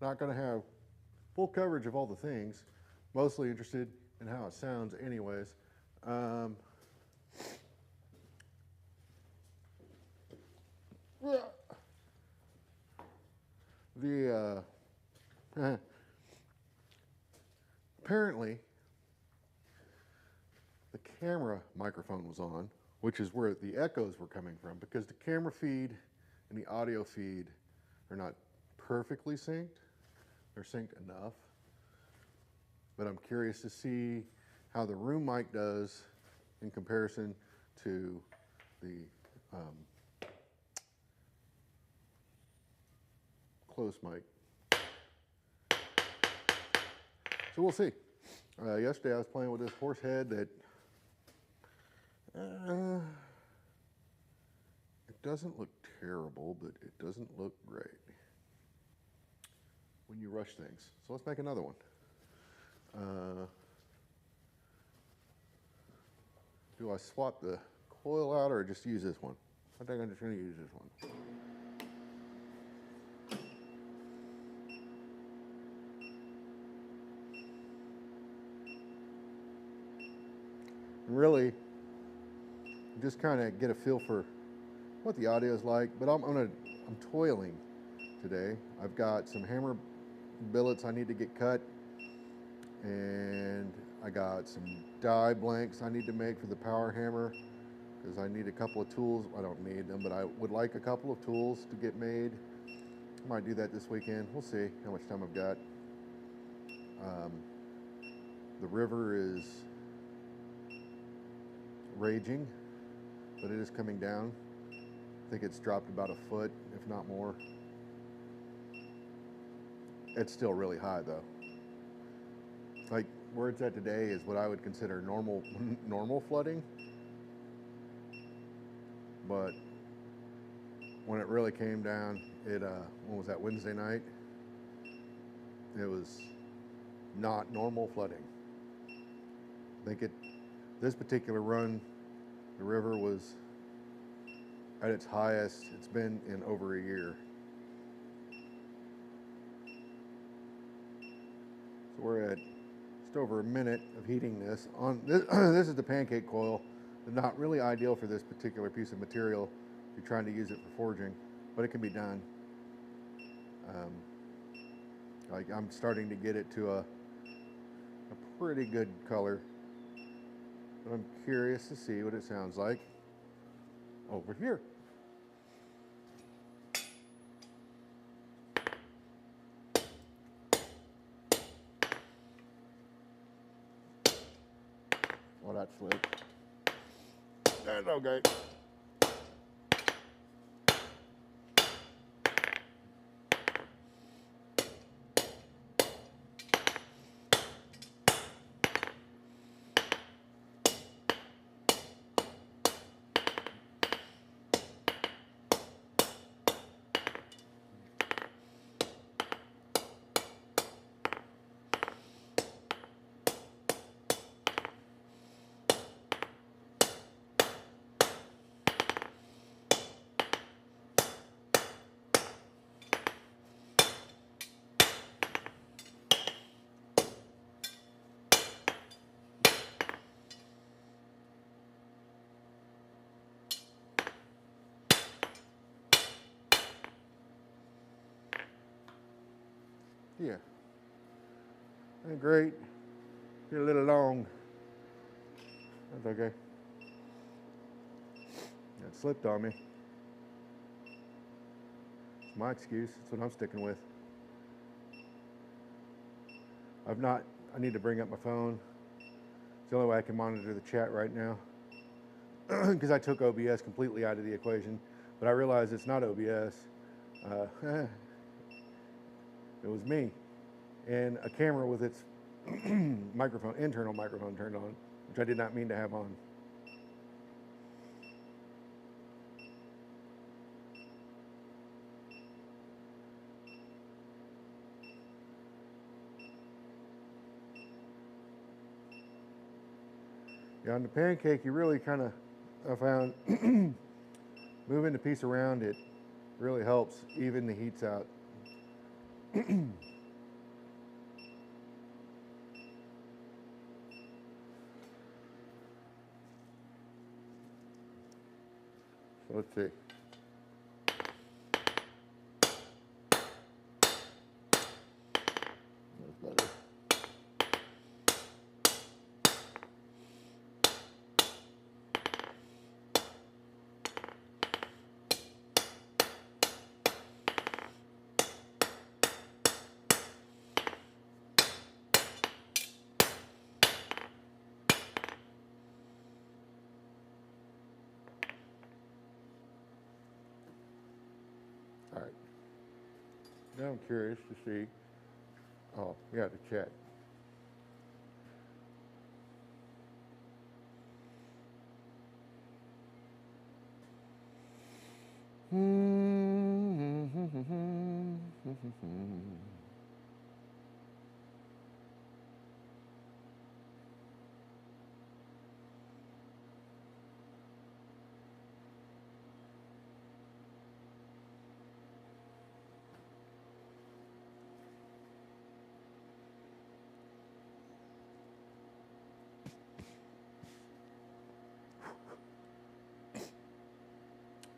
not going to have full coverage of all the things. Mostly interested in how it sounds anyways. Apparently the camera microphone was on, which is where the echoes were coming from, because the camera feed and the audio feed are not perfectly synced. They're synced enough. But I'm curious to see how the room mic does in comparison to the close mic. So we'll see. Yesterday I was playing with this horse head that it doesn't look terrible, but it doesn't look great when you rush things. So let's make another one. Do I swap the coil out or just use this one? I think I'm just going to use this one. And really, just kind of get a feel for what the audio is like. But I'm toiling today. I've got some hammer billets I need to get cut, and I got some die blanks I need to make for the power hammer, because I need a couple of tools. I don't need them, but I would like a couple of tools to get made. I might do that this weekend. We'll see how much time I've got. The river is raging, but it is coming down. I think it's dropped about a foot, if not more. It's still really high though. Like where it's at today is what I would consider normal flooding. But when it really came down, when was that, Wednesday night? It was not normal flooding. I think this particular run, the river was at its highest it's been in over a year. So we're at just over a minute of heating this. This is the pancake coil. They're not really ideal for this particular piece of material if you're trying to use it for forging, but it can be done. Like I'm starting to get it to a pretty good color. But I'm curious to see what it sounds like over here. Well, that's slick. That's okay. Yeah. Ain't great. Get a little long. That's okay. That slipped on me. It's my excuse. That's what I'm sticking with. I need to bring up my phone. It's the only way I can monitor the chat right now. Because I took OBS completely out of the equation. But I realized it's not OBS. It was me. And a camera with its internal microphone turned on, which I did not mean to have on. Yeah, on the pancake, you really kind of, I found, moving the piece around it really helps even the heats out. Let's see. That's better. All right. Now I'm curious to see. Oh, yeah, the chat.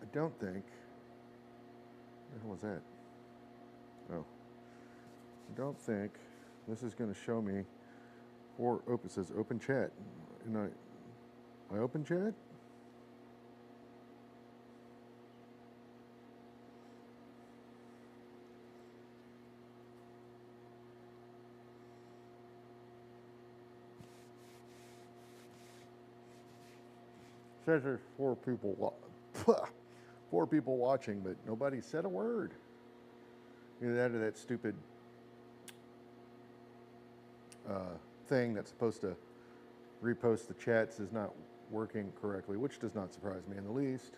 I don't think. What the hell was that? Oh. I don't think this is going to show me or it says open chat. And I open chat? Says there's 4 people, 4 people watching, but nobody said a word. Either that or that stupid thing that's supposed to repost the chats is not working correctly, which does not surprise me in the least.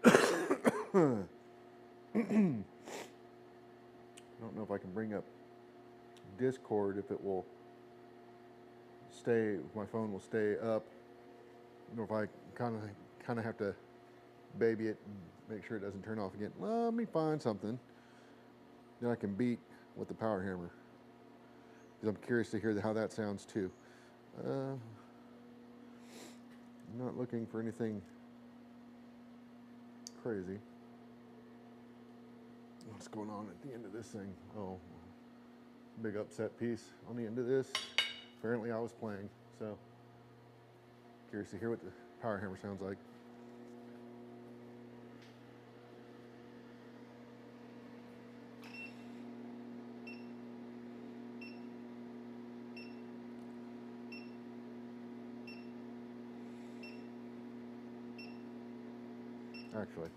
I don't know if I can bring up Discord, if it will stay, if my phone will stay up, or if I kind of have to baby it and make sure it doesn't turn off again. Let me find something that I can beat with the power hammer, because I'm curious to hear how that sounds too. I'm not looking for anything crazy. What's going on at the end of this thing? Oh, big upset piece on the end of this. Apparently I was playing, so curious to hear what the power hammer sounds like. Actually,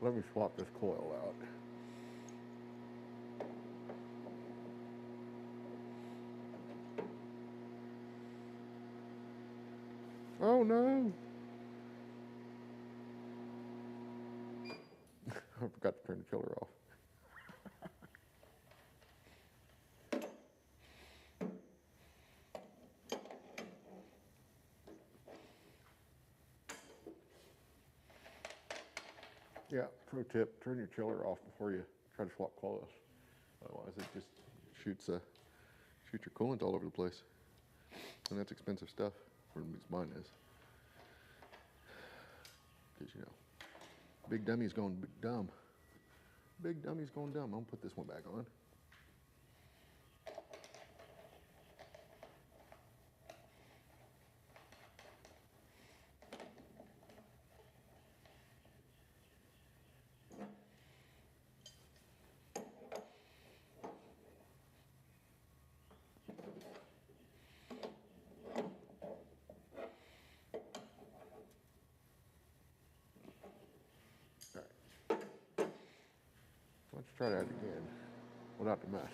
let me swap this coil out. Oh no! I forgot to turn the chiller off. Yeah, pro tip, turn your chiller off before you try to swap coils. Otherwise it just shoots your coolant all over the place. And that's expensive stuff, or at least mine is. Because, you know, big dummy's going big dumb. Big dummy's going dumb. I'm gonna put this one back on. Let's try that again without the mess.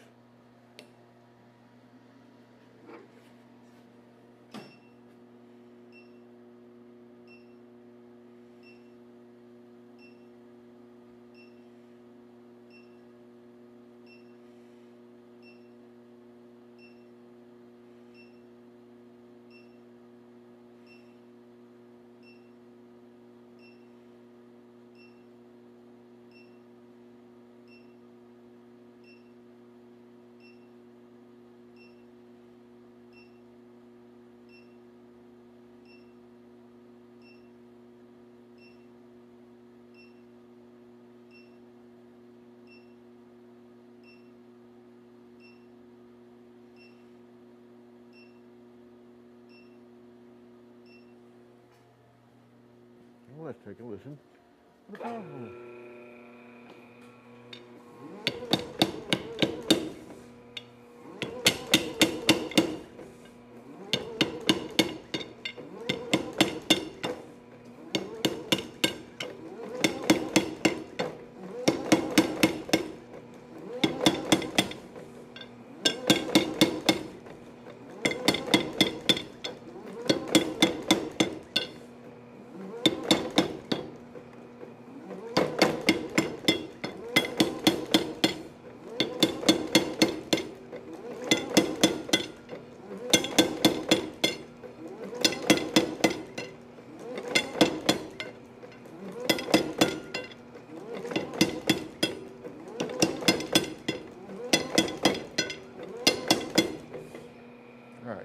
let's take a listen to the power hole. All right.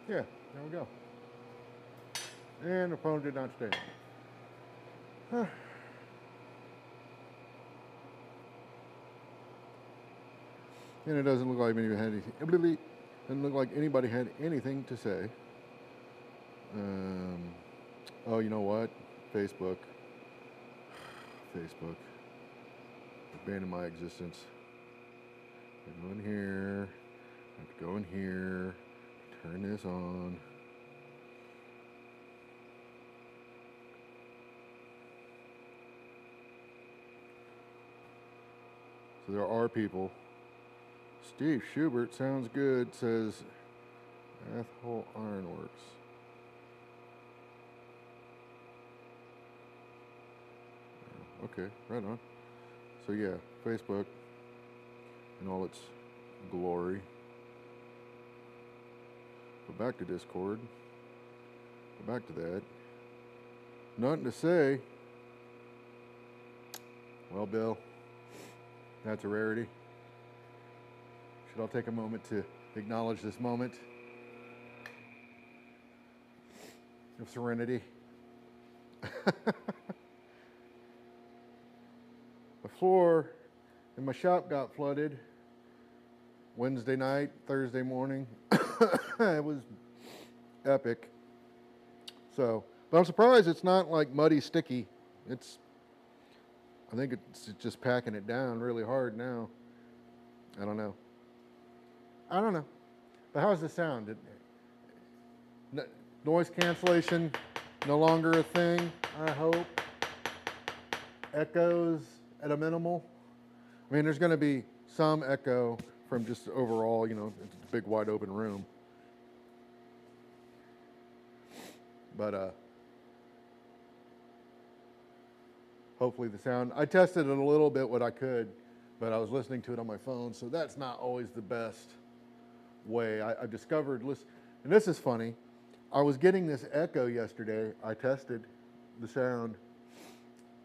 Yeah, there we go. And the phone did not stay. And it doesn't look like anybody had anything. Doesn't look like anybody had anything to say. Oh, you know what? Facebook. Facebook. Abandoned my existence. I go in here. I have to go in here. Turn this on. So there are people. Steve Schubert sounds good, says Athol Ironworks. Okay, right on. So yeah, Facebook in all its glory. Go back to Discord. Go back to that. Nothing to say. Well, Bill, that's a rarity. Should I take a moment to acknowledge this moment of serenity? The floor in my shop got flooded Wednesday night, Thursday morning. It was epic. So, but I'm surprised it's not like muddy, sticky. I think it's just packing it down really hard now. I don't know. But how's the sound? Noise cancellation no longer a thing, I hope. Echoes at a minimal. I mean, there's going to be some echo from just overall, it's a big wide open room. But hopefully the sound, I tested it a little bit what I could, but I was listening to it on my phone, so that's not always the best way. I discovered, and this is funny, I was getting this echo yesterday. I tested the sound,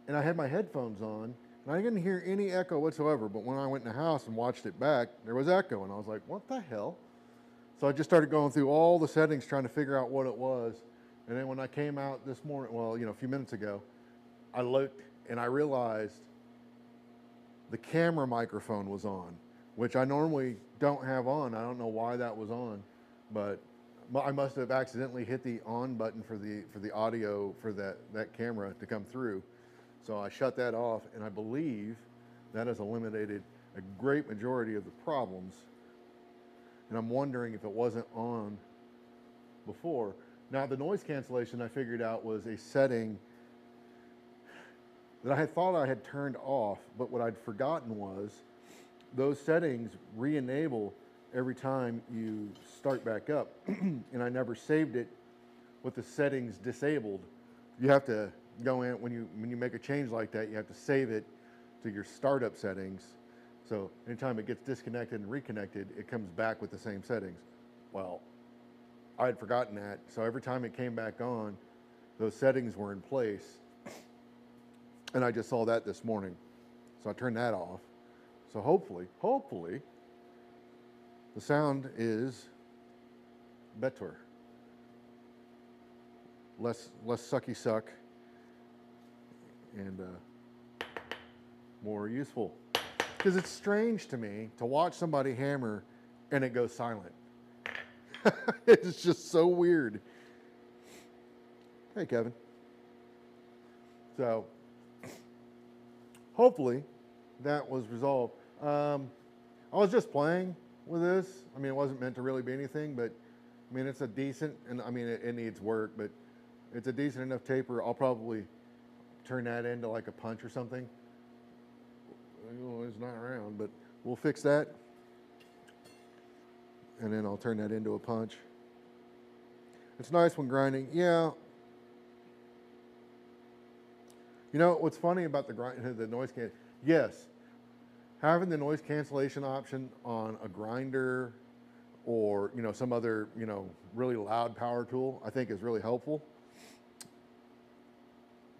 and I had my headphones on, and I didn't hear any echo whatsoever, but when I went in the house and watched it back, there was echo, and I was like, what the hell? So I just started going through all the settings trying to figure out what it was, and then when I came out this morning, a few minutes ago, I looked, and I realized the camera microphone was on, which I normally don't have on. I don't know why that was on. but I must have accidentally hit the on button for the audio for that camera to come through. So I shut that off, and I believe that has eliminated a great majority of the problems. And I'm wondering if it wasn't on before. Now, the noise cancellation I figured out was a setting that I had thought I had turned off, but what I'd forgotten was those settings re-enable every time you start back up. And I never saved it with the settings disabled. You have to go in, when you make a change like that, you have to save it to your startup settings. So anytime it gets disconnected and reconnected, it comes back with the same settings. Well, I had forgotten that, so every time it came back on, those settings were in place. And I just saw that this morning. So I turned that off. So hopefully, the sound is better. Less sucky suck, and more useful. Because it's strange to me to watch somebody hammer and it goes silent. It's just so weird. Hey, Kevin. So, hopefully, that was resolved. I was just playing with this. I mean, it wasn't meant to really be anything, but I mean, it's a decent, and I mean, it needs work, but it's a decent enough taper. I'll probably turn that into like a punch or something. Well, it's not around, but we'll fix that. And then I'll turn that into a punch. It's nice when grinding. Yeah. You know, what's funny about the noise cancellation? Yes, having the noise cancellation option on a grinder or, you know, some other, you know, really loud power tool, I think is really helpful.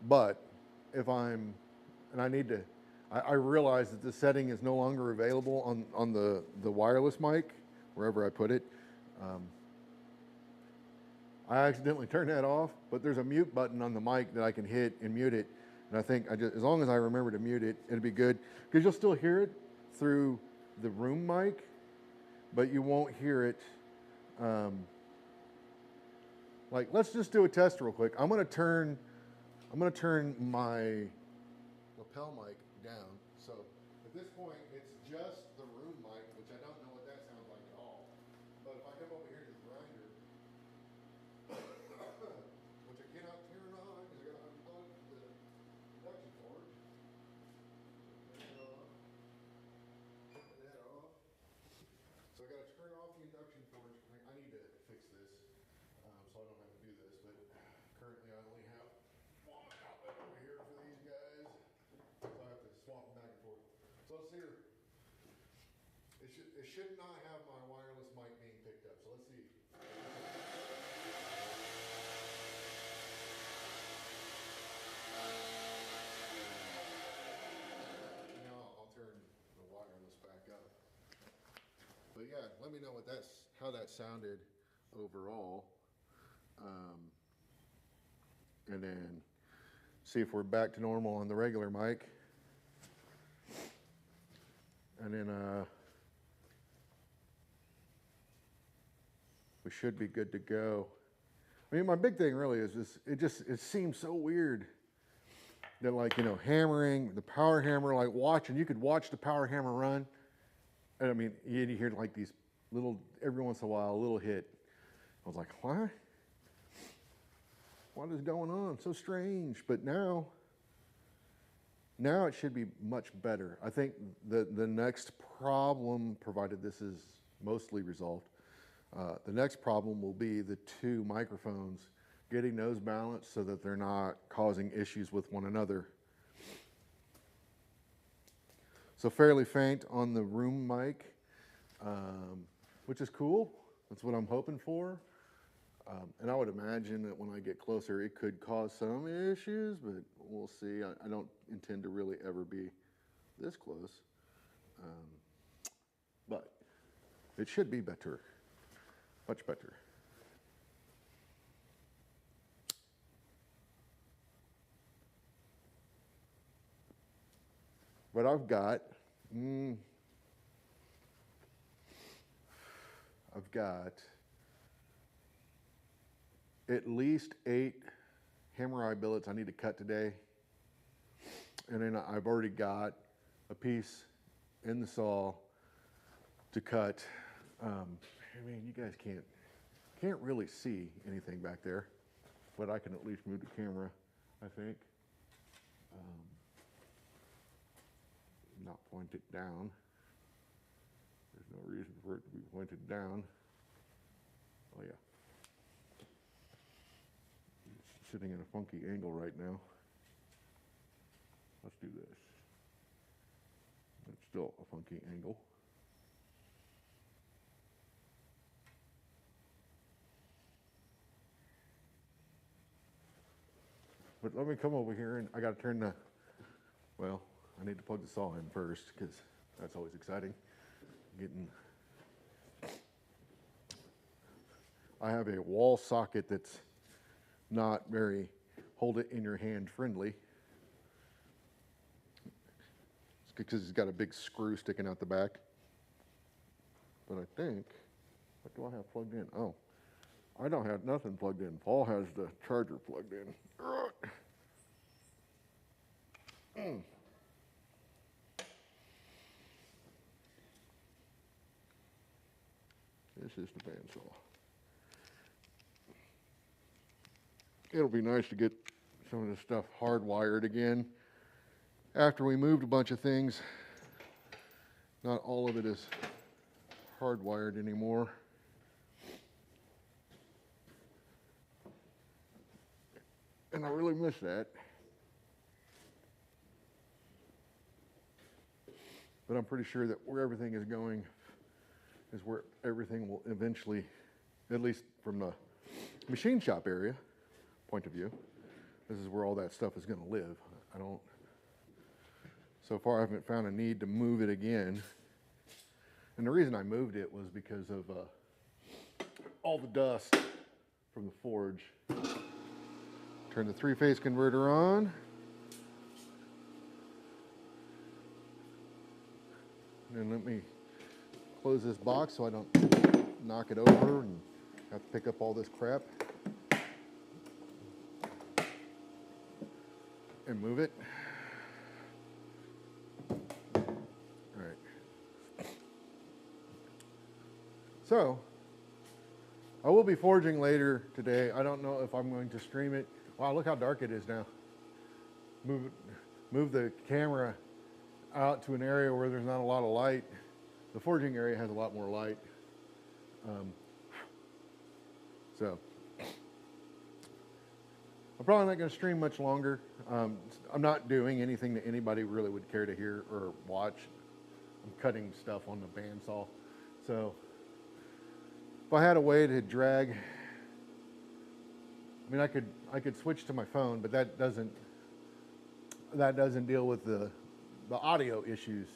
But if I realize that the setting is no longer available on the wireless mic, wherever I put it. I accidentally turned that off, but there's a mute button on the mic that I can hit and mute it. And I think as long as I remember to mute it, it'll be good. Because you'll still hear it through the room mic, but you won't hear it. Like, let's just do a test real quick. I'm gonna turn my lapel mic down. So at this point, it's just the room mic, which I don't know what that sounds like at all. But if I come over here to the grinder, which I cannot turn on because I gotta unplug the induction cord. Turn it off. Turn that off. So I gotta turn off the induction cord. I need to fix this, so I don't have to do this. But currently, I only have one outlet over here for these guys, so I have to swap them back and forth. So let's see here. It should not have my wireless mic being picked up. So let's see. Now I'll turn the wireless back up. But yeah, let me know how that sounded overall, and then see if we're back to normal on the regular mic, and then we should be good to go. I mean, my big thing really is it seems so weird that, like, you know, hammering the power hammer, like you could watch the power hammer run, and I mean, you hear like these little, every once in a while, a little hit. I was like, what? What is going on? So strange. But now it should be much better. I think the next problem, provided this is mostly resolved, the next problem will be the two microphones, getting those balanced so that they're not causing issues with one another. So fairly faint on the room mic, which is cool. That's what I'm hoping for. And I would imagine that when I get closer, it could cause some issues, but we'll see. I don't intend to really ever be this close. But it should be better, much better. But I've got at least 8 hammer eye billets I need to cut today. And then I've already got a piece in the saw to cut. I mean, you guys can't really see anything back there, but I can at least move the camera, I think. Not point it down. There's no reason for it to be pointed down. Oh yeah. It's sitting in a funky angle right now. Let's do this. It's still a funky angle. But let me come over here, and I got to turn the, well, I need to plug the saw in first because that's always exciting. I have a wall socket that's not very hold it in your hand friendly. It's because it's got a big screw sticking out the back. But I think, what do I have plugged in? Oh, I don't have nothing plugged in. Paul has the charger plugged in. This is the bandsaw. It'll be nice to get some of this stuff hardwired again. After we moved a bunch of things, not all of it is hardwired anymore. And I really miss that. But I'm pretty sure that where everything is going is where everything will eventually, at least from the machine shop area point of view, this is where all that stuff is going to live. So far I haven't found a need to move it again. And the reason I moved it was because of all the dust from the forge. Turn the 3-phase converter on. And then let me close this box so I don't knock it over and have to pick up all this crap. And move it. All right. So, I will be forging later today. I don't know if I'm going to stream it. Wow, look how dark it is now. Move the camera out to an area where there's not a lot of light. The forging area has a lot more light. So, I'm probably not going to stream much longer. I'm not doing anything that anybody really would care to hear or watch. I'm cutting stuff on the bandsaw. So, if I had a way to drag, I mean, I could switch to my phone, but that doesn't deal with the audio issues.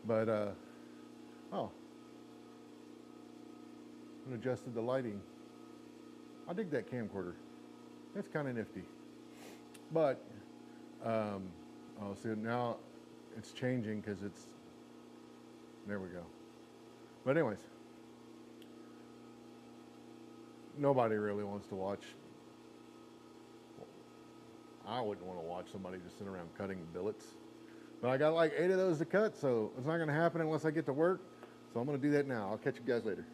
But oh, I adjusted the lighting. I dig that camcorder. It's kind of nifty. But oh, so now it's changing because it's, there we go. But anyways, nobody really wants to watch. I wouldn't want to watch somebody just sitting around cutting billets. But I got like 8 of those to cut, so it's not going to happen unless I get to work. So I'm going to do that now. I'll catch you guys later.